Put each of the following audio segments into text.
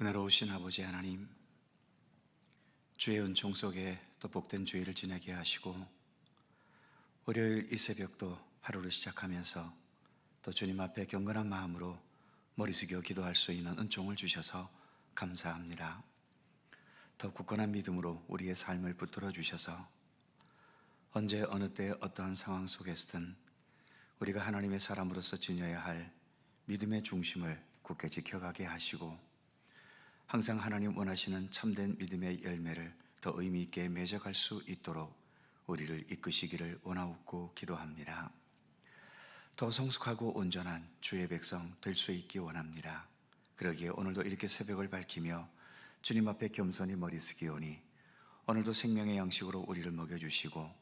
은혜로우신 아버지 하나님, 주의 은총 속에 또 복된 주일을 지내게 하시고 월요일 이 새벽도 하루를 시작하면서 또 주님 앞에 경건한 마음으로 머리 숙여 기도할 수 있는 은총을 주셔서 감사합니다. 더 굳건한 믿음으로 우리의 삶을 붙들어 주셔서 언제 어느 때 어떠한 상황 속에서든 우리가 하나님의 사람으로서 지녀야 할 믿음의 중심을 굳게 지켜가게 하시고 항상 하나님 원하시는 참된 믿음의 열매를 더 의미 있게 맺어갈 수 있도록 우리를 이끄시기를 원하옵고 기도합니다. 더 성숙하고 온전한 주의 백성 될 수 있기 원합니다. 그러기에 오늘도 이렇게 새벽을 밝히며 주님 앞에 겸손히 머리 숙이오니 오늘도 생명의 양식으로 우리를 먹여주시고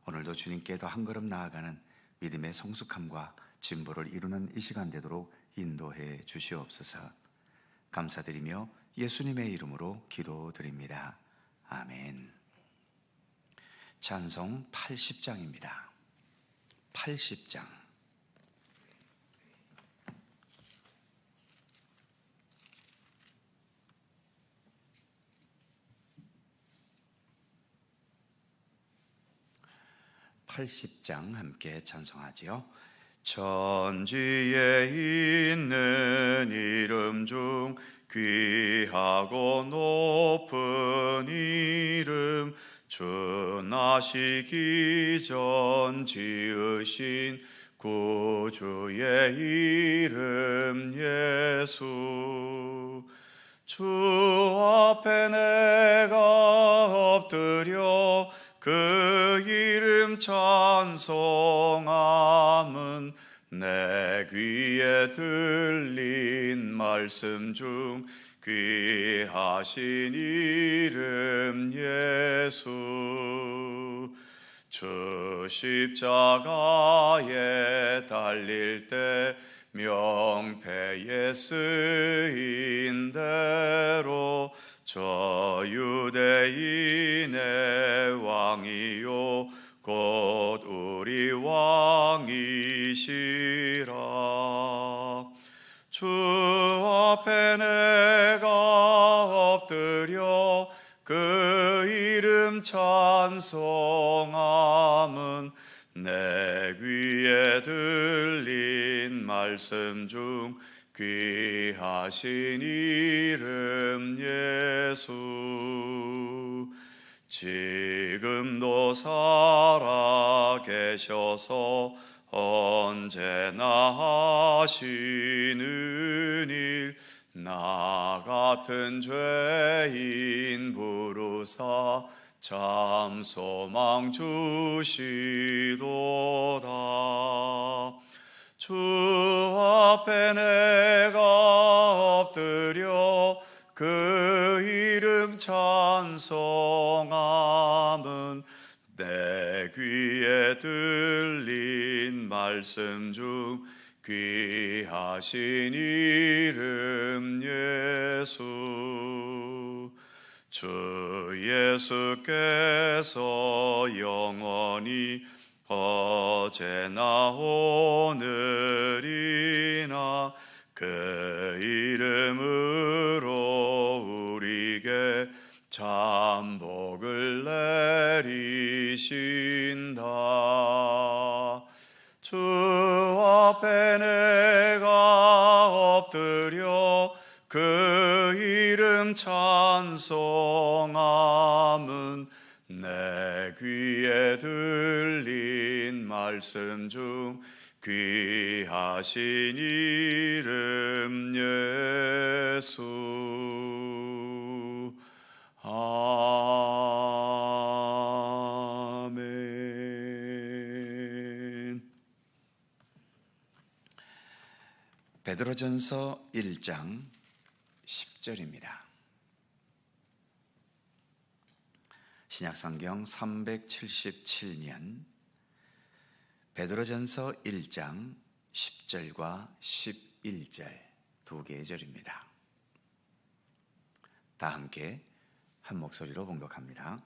오늘도 주님께 더 한 걸음 나아가는 믿음의 성숙함과 진보를 이루는 이 시간 되도록 인도해 주시옵소서. 감사드리며 예수님의 이름으로 기도드립니다. 아멘. 찬송 80장입니다. 80장. 함께 찬송하지요. 천지에 있는 이름 중 귀하고 높은 이름, 주 나시기 전 지으신 구주의 이름 예수. 주 앞에 내가 엎드려 그 이름 찬송함은 내 귀에 들린 말씀 중 귀하신 이름 예수. 주 십자가에 달릴 때 명패에 쓰인 대로 저 유대인의 왕이요 곧 우리 왕이시라. 주 앞에 내가 엎드려 그 이름 찬송함은 내 귀에 들린 말씀 중 귀하신 이름 예수. 지금도 살아계셔서 언제나 하시는 일, 나 같은 죄인 부르사 참 소망 주시도다. 주 앞에 내가 엎드려 그 이름 찬송함은 내 귀에 들린 말씀 중 귀하신 이름 예수. 주 예수께서 영원히 어제나 오늘이나 그 이름으로 우리에게 참 복을 내리신다. 주 앞에 내가 엎드려 그 이름 찬송함은 내 귀에 들린 말씀 중 귀하신 이름 예수. 아멘. 베드로전서 1장 10절입니다. 신약성경 377면 베드로전서 1장 10절과 11절 두 개의 절입니다. 다 함께 한 목소리로 봉독합니다.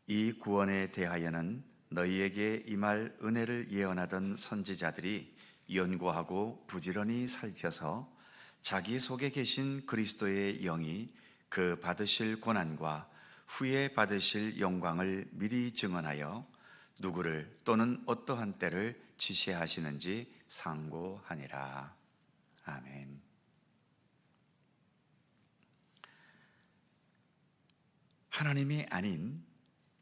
이 구원에 대하여는 너희에게 임할 은혜를 예언하던 선지자들이 연구하고 부지런히 살펴서 자기 속에 계신 그리스도의 영이 그 받으실 고난과 후에 받으실 영광을 미리 증언하여 누구를 또는 어떠한 때를 지시하시는지 상고하니라. 아멘. 하나님이 아닌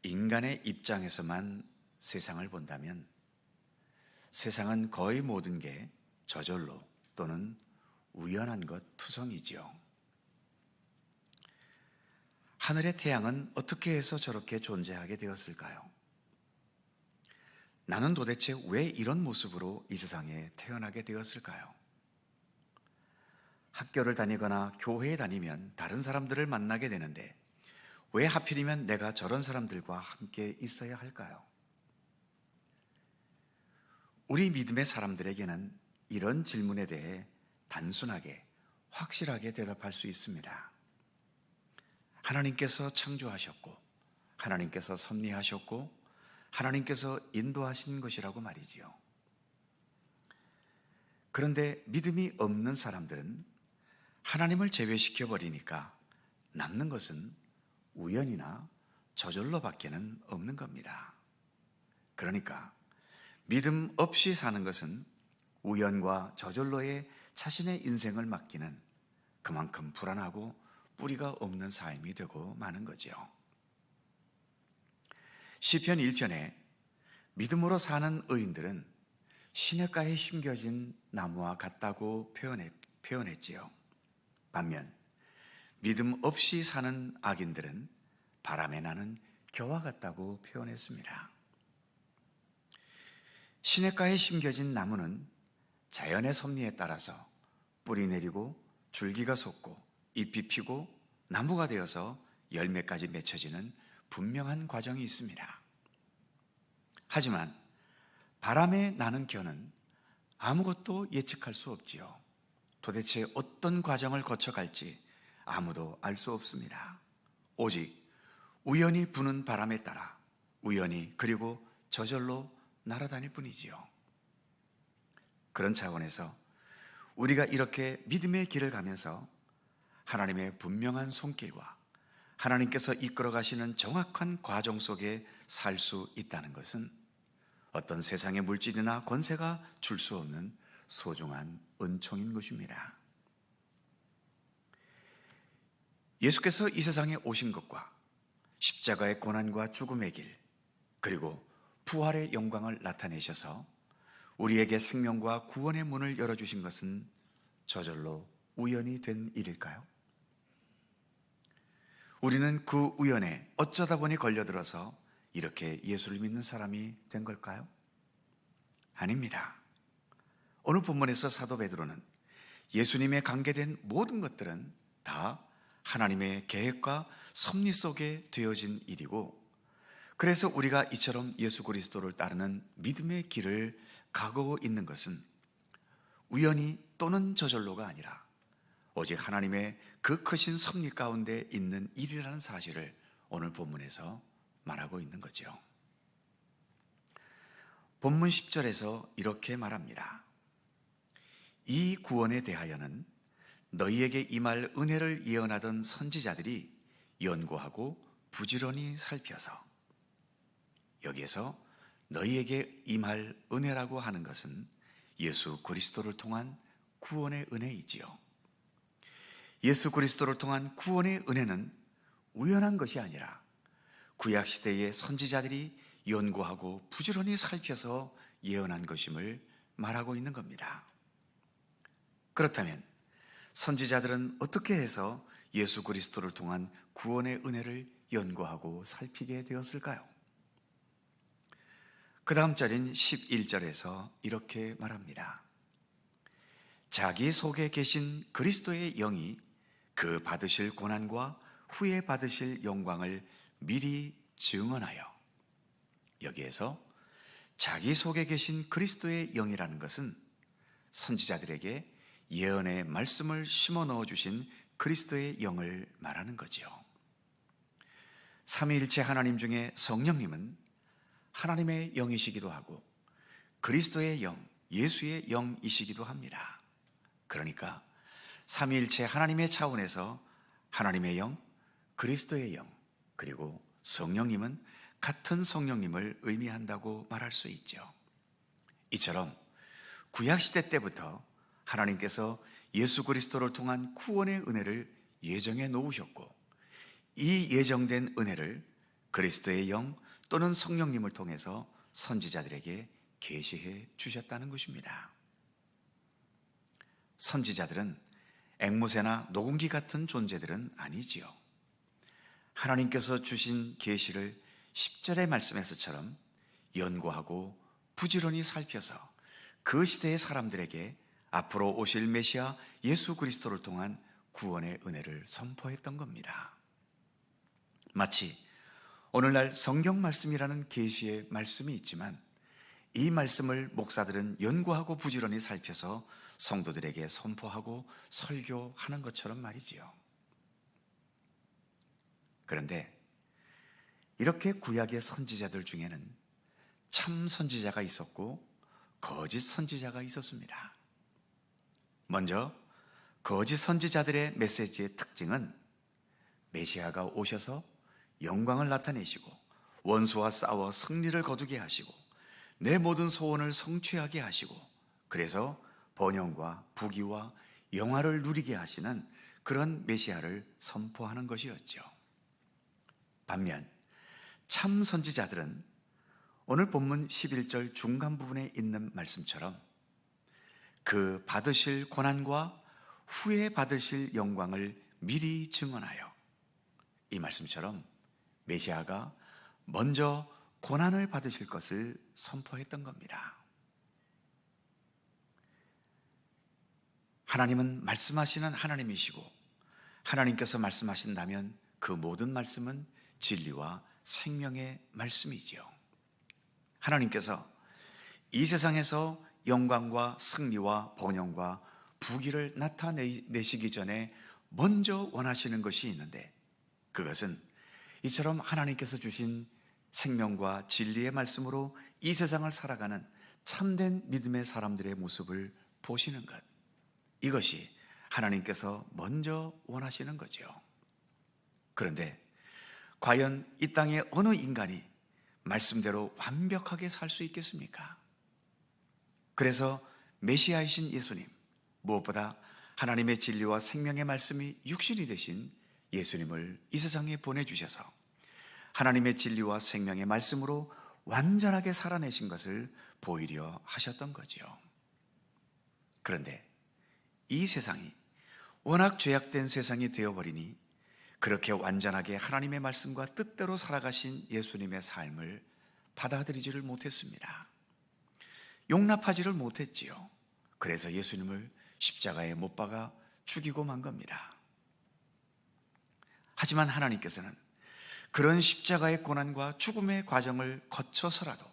인간의 입장에서만 세상을 본다면 세상은 거의 모든 게 저절로 또는 우연한 것 투성이지요. 하늘의 태양은 어떻게 해서 저렇게 존재하게 되었을까요? 나는 도대체 왜 이런 모습으로 이 세상에 태어나게 되었을까요? 학교를 다니거나 교회에 다니면 다른 사람들을 만나게 되는데 왜 하필이면 내가 저런 사람들과 함께 있어야 할까요? 우리 믿음의 사람들에게는 이런 질문에 대해 단순하게, 확실하게 대답할 수 있습니다. 하나님께서 창조하셨고, 하나님께서 섭리하셨고, 하나님께서 인도하신 것이라고 말이지요. 그런데 믿음이 없는 사람들은 하나님을 제외시켜 버리니까 남는 것은 우연이나 저절로 밖에는 없는 겁니다. 그러니까 믿음 없이 사는 것은 우연과 저절로의 자신의 인생을 맡기는 그만큼 불안하고 뿌리가 없는 삶이 되고 마는 거죠. 시편 1편에 믿음으로 사는 의인들은 시냇가에 심겨진 나무와 같다고 표현했지요. 반면 믿음 없이 사는 악인들은 바람에 나는 겨와 같다고 표현했습니다. 시냇가에 심겨진 나무는 자연의 섭리에 따라서 뿌리 내리고 줄기가 솟고 잎이 피고 나무가 되어서 열매까지 맺혀지는 분명한 과정이 있습니다. 하지만 바람에 나는 겨는 아무것도 예측할 수 없지요. 도대체 어떤 과정을 거쳐갈지 아무도 알 수 없습니다. 오직 우연히 부는 바람에 따라 우연히 그리고 저절로 날아다닐 뿐이지요. 그런 차원에서 우리가 이렇게 믿음의 길을 가면서 하나님의 분명한 손길과 하나님께서 이끌어 가시는 정확한 과정 속에 살 수 있다는 것은 어떤 세상의 물질이나 권세가 줄 수 없는 소중한 은총인 것입니다. 예수께서 이 세상에 오신 것과 십자가의 고난과 죽음의 길, 그리고 부활의 영광을 나타내셔서 우리에게 생명과 구원의 문을 열어주신 것은 저절로 우연이 된 일일까요? 우리는 그 우연에 어쩌다 보니 걸려들어서 이렇게 예수를 믿는 사람이 된 걸까요? 아닙니다. 오늘 본문에서 사도 베드로는 예수님에 관계된 모든 것들은 다 하나님의 계획과 섭리 속에 되어진 일이고, 그래서 우리가 이처럼 예수 그리스도를 따르는 믿음의 길을 가고 있는 것은 우연히 또는 저절로가 아니라 오직 하나님의 그 크신 섭리 가운데 있는 일이라는 사실을 오늘 본문에서 말하고 있는 거죠. 본문 10절에서 이렇게 말합니다. 이 구원에 대하여는 너희에게 임할 은혜를 예언하던 선지자들이 연구하고 부지런히 살펴서, 여기에서 너희에게 임할 은혜라고 하는 것은 예수 그리스도를 통한 구원의 은혜이지요. 예수 그리스도를 통한 구원의 은혜는 우연한 것이 아니라 구약시대의 선지자들이 연구하고 부지런히 살펴서 예언한 것임을 말하고 있는 겁니다. 그렇다면 선지자들은 어떻게 해서 예수 그리스도를 통한 구원의 은혜를 연구하고 살피게 되었을까요? 그 다음 절인 11절에서 이렇게 말합니다. 자기 속에 계신 그리스도의 영이 그 받으실 고난과 후에 받으실 영광을 미리 증언하여, 여기에서 자기 속에 계신 그리스도의 영이라는 것은 선지자들에게 예언의 말씀을 심어 넣어주신 그리스도의 영을 말하는 거지요. 삼위일체 하나님 중에 성령님은 하나님의 영이시기도 하고 그리스도의 영, 예수의 영이시기도 합니다. 그러니까 삼위일체 하나님의 차원에서 하나님의 영, 그리스도의 영, 그리고 성령님은 같은 성령님을 의미한다고 말할 수 있죠. 이처럼 구약시대 때부터 하나님께서 예수 그리스도를 통한 구원의 은혜를 예정해 놓으셨고, 이 예정된 은혜를 그리스도의 영 또는 성령님을 통해서 선지자들에게 계시해 주셨다는 것입니다. 선지자들은 앵무새나 녹음기 같은 존재들은 아니지요. 하나님께서 주신 계시를 10절의 말씀에서처럼 연구하고 부지런히 살펴서 그 시대의 사람들에게 앞으로 오실 메시아 예수 그리스도를 통한 구원의 은혜를 선포했던 겁니다. 마치 오늘날 성경 말씀이라는 계시의 말씀이 있지만, 이 말씀을 목사들은 연구하고 부지런히 살펴서 성도들에게 선포하고 설교하는 것처럼 말이지요. 그런데 이렇게 구약의 선지자들 중에는 참 선지자가 있었고 거짓 선지자가 있었습니다. 먼저 거짓 선지자들의 메시지의 특징은 메시아가 오셔서 영광을 나타내시고 원수와 싸워 승리를 거두게 하시고 내 모든 소원을 성취하게 하시고, 그래서 번영과 부귀와 영화를 누리게 하시는 그런 메시아를 선포하는 것이었죠. 반면 참 선지자들은 오늘 본문 11절 중간 부분에 있는 말씀처럼 그 받으실 고난과 후에 받으실 영광을 미리 증언하여, 이 말씀처럼 메시아가 먼저 고난을 받으실 것을 선포했던 겁니다. 하나님은 말씀하시는 하나님이시고, 하나님께서 말씀하신다면 그 모든 말씀은 진리와 생명의 말씀이지요. 하나님께서 이 세상에서 영광과 승리와 번영과 부귀를 나타내시기 전에 먼저 원하시는 것이 있는데, 그것은 이처럼 하나님께서 주신 생명과 진리의 말씀으로 이 세상을 살아가는 참된 믿음의 사람들의 모습을 보시는 것, 이것이 하나님께서 먼저 원하시는 거죠. 그런데 과연 이 땅에 어느 인간이 말씀대로 완벽하게 살 수 있겠습니까? 그래서 메시아이신 예수님, 무엇보다 하나님의 진리와 생명의 말씀이 육신이 되신 예수님을 이 세상에 보내주셔서 하나님의 진리와 생명의 말씀으로 완전하게 살아내신 것을 보이려 하셨던 거죠. 그런데 이 세상이 워낙 죄악된 세상이 되어버리니 그렇게 완전하게 하나님의 말씀과 뜻대로 살아가신 예수님의 삶을 받아들이지를 못했습니다. 용납하지를 못했지요. 그래서 예수님을 십자가에 못 박아 죽이고 만 겁니다. 하지만 하나님께서는 그런 십자가의 고난과 죽음의 과정을 거쳐서라도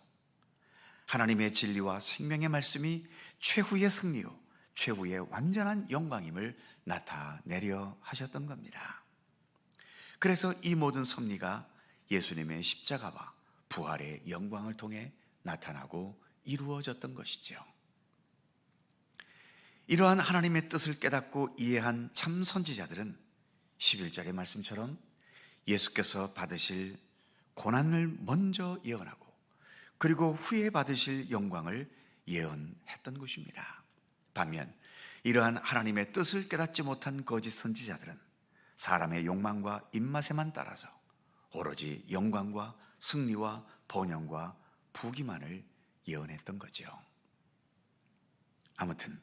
하나님의 진리와 생명의 말씀이 최후의 승리요, 최후의 완전한 영광임을 나타내려 하셨던 겁니다. 그래서 이 모든 섭리가 예수님의 십자가와 부활의 영광을 통해 나타나고 이루어졌던 것이죠. 이러한 하나님의 뜻을 깨닫고 이해한 참 선지자들은 11절의 말씀처럼 예수께서 받으실 고난을 먼저 예언하고 그리고 후에 받으실 영광을 예언했던 것입니다. 반면 이러한 하나님의 뜻을 깨닫지 못한 거짓 선지자들은 사람의 욕망과 입맛에만 따라서 오로지 영광과 승리와 번영과 부귀만을 예언했던 거죠. 아무튼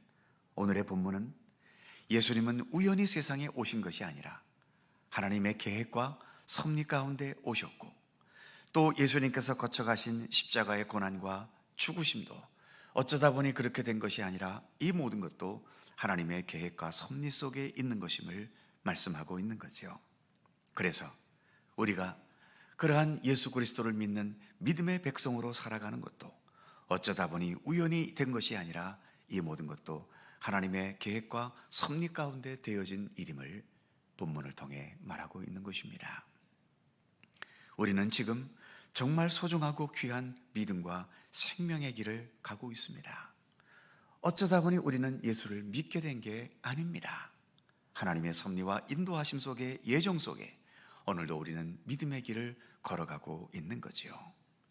오늘의 본문은 예수님은 우연히 세상에 오신 것이 아니라 하나님의 계획과 섭리 가운데 오셨고, 또 예수님께서 거쳐가신 십자가의 고난과 죽으심도 어쩌다 보니 그렇게 된 것이 아니라 이 모든 것도 하나님의 계획과 섭리 속에 있는 것임을 말씀하고 있는 거죠. 그래서 우리가 그러한 예수 그리스도를 믿는 믿음의 백성으로 살아가는 것도 어쩌다 보니 우연히 된 것이 아니라 이 모든 것도 하나님의 계획과 섭리 가운데 되어진 일임을 본문을 통해 말하고 있는 것입니다. 우리는 지금 정말 소중하고 귀한 믿음과 생명의 길을 가고 있습니다. 어쩌다 보니 우리는 예수를 믿게 된 게 아닙니다. 하나님의 섭리와 인도하심 속에, 예정 속에 오늘도 우리는 믿음의 길을 걸어가고 있는 거지요.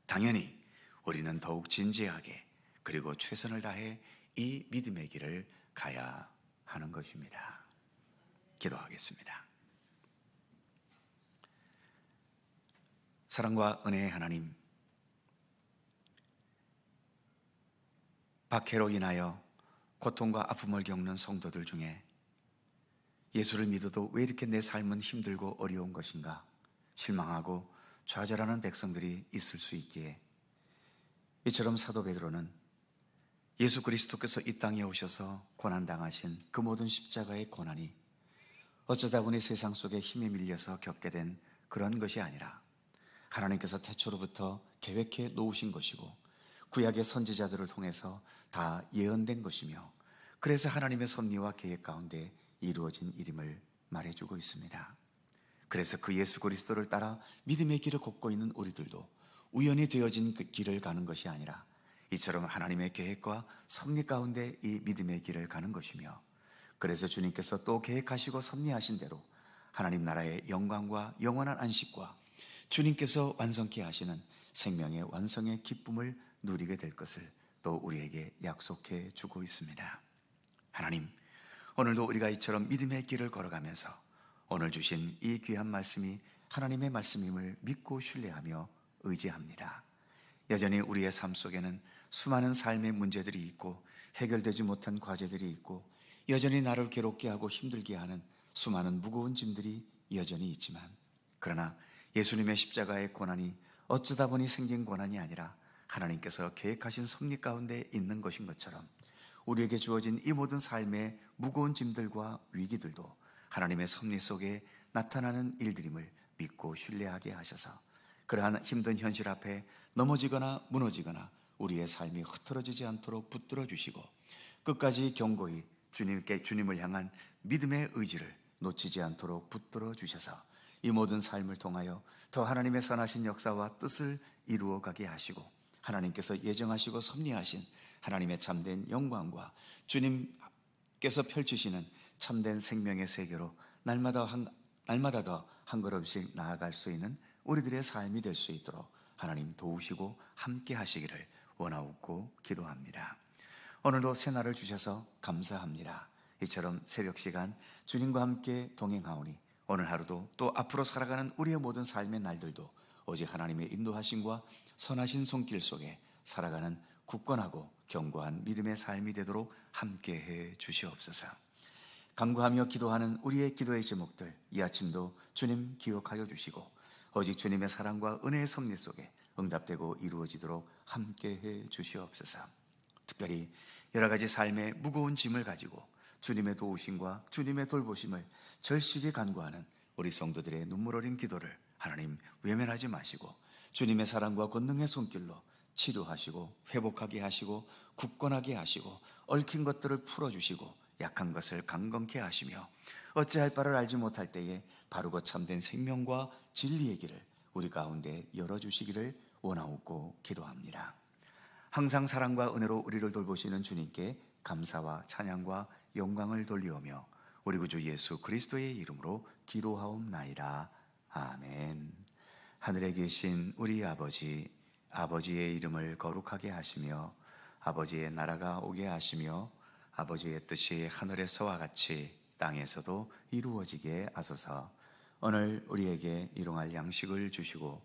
당연히 우리는 더욱 진지하게 그리고 최선을 다해 이 믿음의 길을 가야 하는 것입니다. 기도하겠습니다. 사랑과 은혜의 하나님, 박해로 인하여 고통과 아픔을 겪는 성도들 중에 예수를 믿어도 왜 이렇게 내 삶은 힘들고 어려운 것인가 실망하고 좌절하는 백성들이 있을 수 있기에, 이처럼 사도 베드로는 예수 그리스도께서 이 땅에 오셔서 고난당하신 그 모든 십자가의 고난이 어쩌다 보니 세상 속에 힘에 밀려서 겪게 된 그런 것이 아니라 하나님께서 태초로부터 계획해 놓으신 것이고 구약의 선지자들을 통해서 다 예언된 것이며, 그래서 하나님의 섭리와 계획 가운데 이루어진 일임을 말해주고 있습니다. 그래서 그 예수 그리스도를 따라 믿음의 길을 걷고 있는 우리들도 우연히 되어진 그 길을 가는 것이 아니라 이처럼 하나님의 계획과 섭리 가운데 이 믿음의 길을 가는 것이며, 그래서 주님께서 또 계획하시고 섭리하신 대로 하나님 나라의 영광과 영원한 안식과 주님께서 완성케 하시는 생명의 완성의 기쁨을 누리게 될 것을 또 우리에게 약속해 주고 있습니다. 하나님, 오늘도 우리가 이처럼 믿음의 길을 걸어가면서 오늘 주신 이 귀한 말씀이 하나님의 말씀임을 믿고 신뢰하며 의지합니다. 여전히 우리의 삶 속에는 수많은 삶의 문제들이 있고 해결되지 못한 과제들이 있고 여전히 나를 괴롭게 하고 힘들게 하는 수많은 무거운 짐들이 여전히 있지만, 그러나 예수님의 십자가의 고난이 어쩌다 보니 생긴 고난이 아니라 하나님께서 계획하신 섭리 가운데 있는 것인 것처럼 우리에게 주어진 이 모든 삶의 무거운 짐들과 위기들도 하나님의 섭리 속에 나타나는 일들임을 믿고 신뢰하게 하셔서 그러한 힘든 현실 앞에 넘어지거나 무너지거나 우리의 삶이 흐트러지지 않도록 붙들어 주시고 끝까지 견고히 주님을 향한 믿음의 의지를 놓치지 않도록 붙들어 주셔서 이 모든 삶을 통하여 더 하나님의 선하신 역사와 뜻을 이루어 가게 하시고 하나님께서 예정하시고 섭리하신 하나님의 참된 영광과 주님께서 펼치시는 참된 생명의 세계로 날마다 더 한 걸음씩 나아갈 수 있는 우리들의 삶이 될 수 있도록 하나님 도우시고 함께 하시기를 원하옵고 기도합니다. 오늘도 새날을 주셔서 감사합니다. 이처럼 새벽 시간 주님과 함께 동행하오니 오늘 하루도 또 앞으로 살아가는 우리의 모든 삶의 날들도 오직 하나님의 인도하심과 선하신 손길 속에 살아가는 굳건하고 견고한 믿음의 삶이 되도록 함께해 주시옵소서. 간구하며 기도하는 우리의 기도의 제목들 이 아침도 주님 기억하여 주시고 오직 주님의 사랑과 은혜의 섭리 속에 응답되고 이루어지도록 함께해 주시옵소서. 특별히 여러 가지 삶의 무거운 짐을 가지고 주님의 도우심과 주님의 돌보심을 절실히 간구하는 우리 성도들의 눈물 어린 기도를 하나님 외면하지 마시고 주님의 사랑과 권능의 손길로 치료하시고 회복하게 하시고 굳건하게 하시고 얽힌 것들을 풀어주시고 약한 것을 강건케 하시며 어찌할 바를 알지 못할 때에 바르고 참된 생명과 진리의 길을 우리 가운데 열어주시기를 원하옵고 기도합니다. 항상 사랑과 은혜로 우리를 돌보시는 주님께 감사와 찬양과 영광을 돌리오며 우리 구주 예수 그리스도의 이름으로 기도하옵나이다. 아멘. 하늘에 계신 우리 아버지, 아버지의 이름을 거룩하게 하시며 아버지의 나라가 오게 하시며 아버지의 뜻이 하늘에서와 같이 땅에서도 이루어지게 하소서. 오늘 우리에게 일용할 양식을 주시고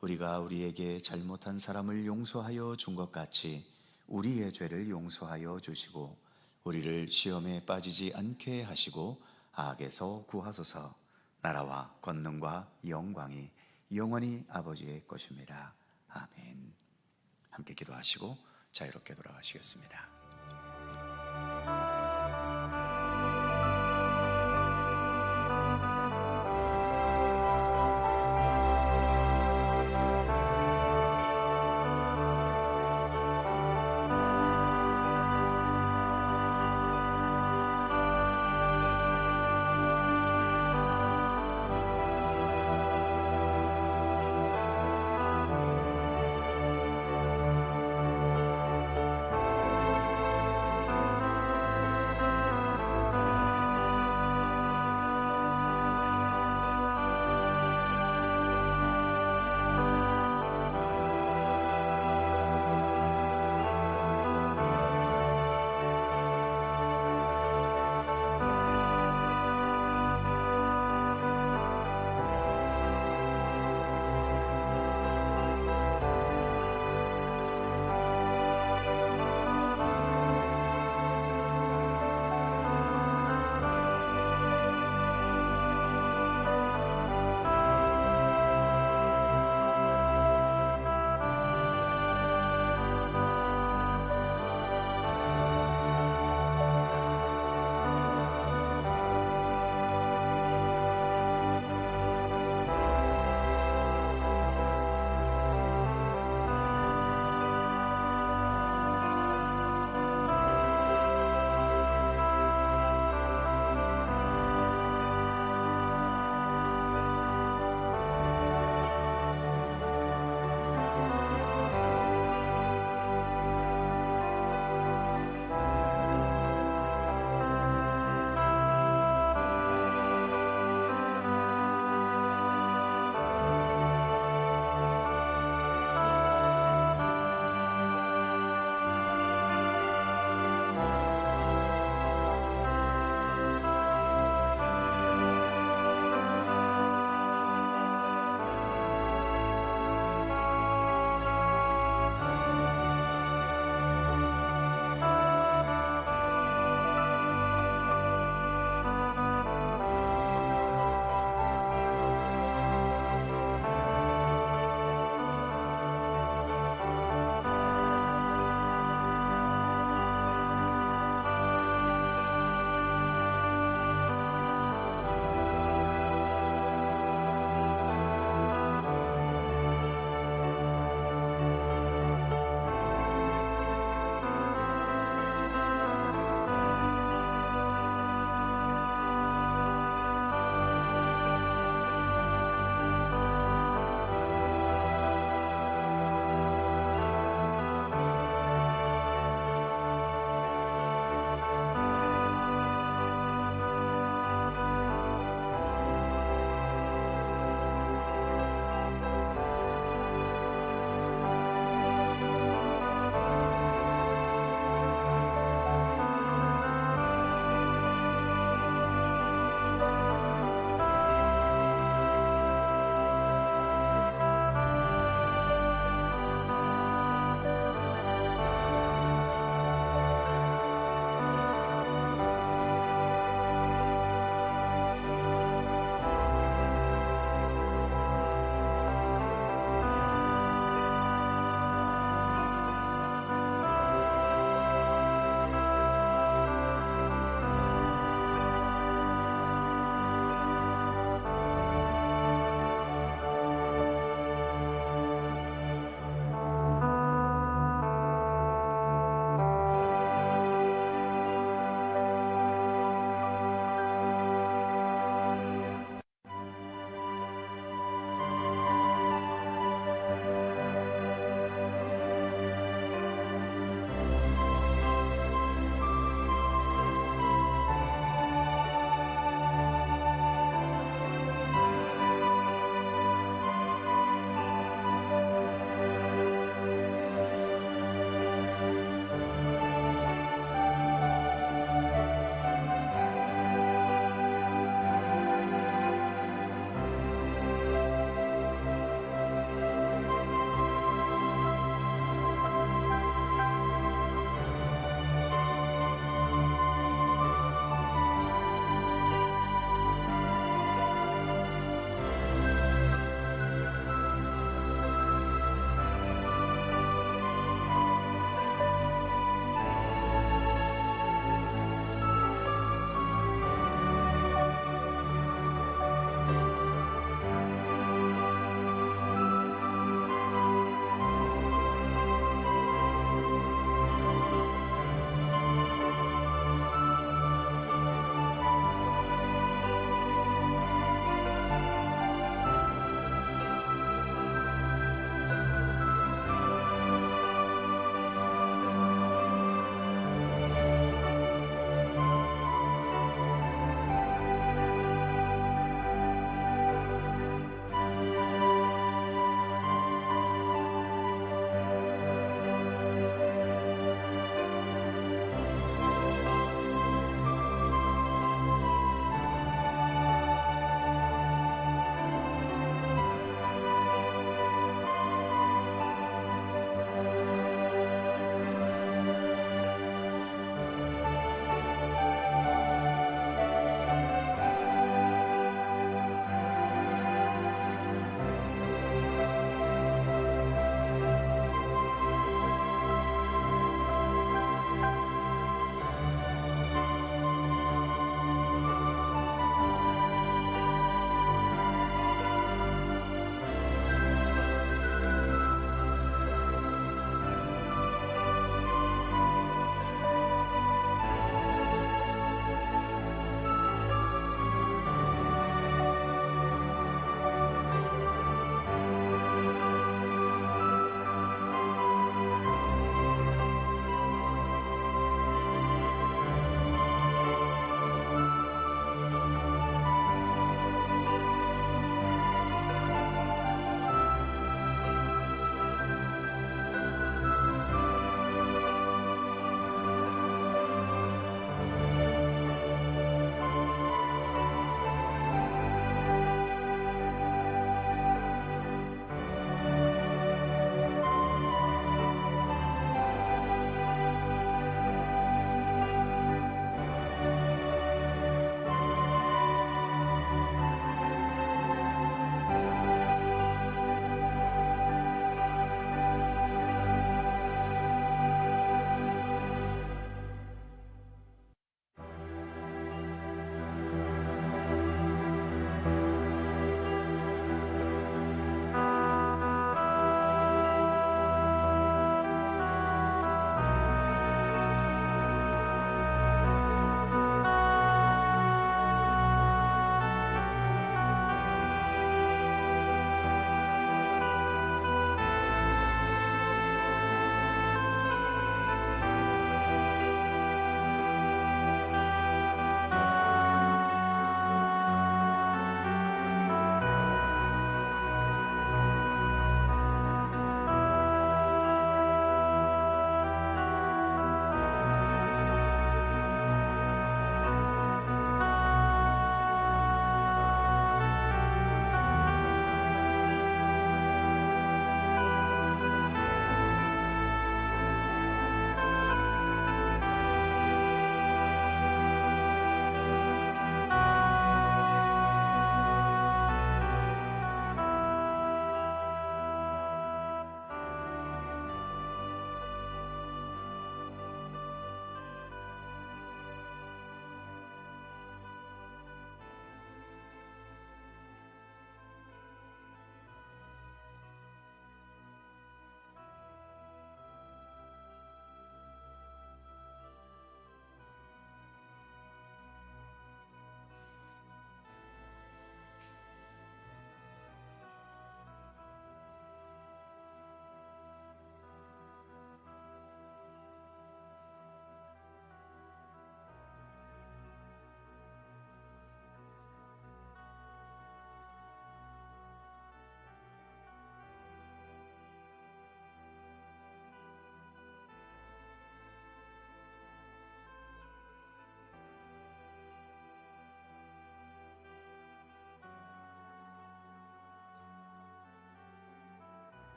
우리가 우리에게 잘못한 사람을 용서하여 준 것 같이 우리의 죄를 용서하여 주시고 우리를 시험에 빠지지 않게 하시고 악에서 구하소서. 나라와 권능과 영광이 영원히 아버지의 것입니다. 아멘. 함께 기도하시고 자유롭게 돌아가시겠습니다.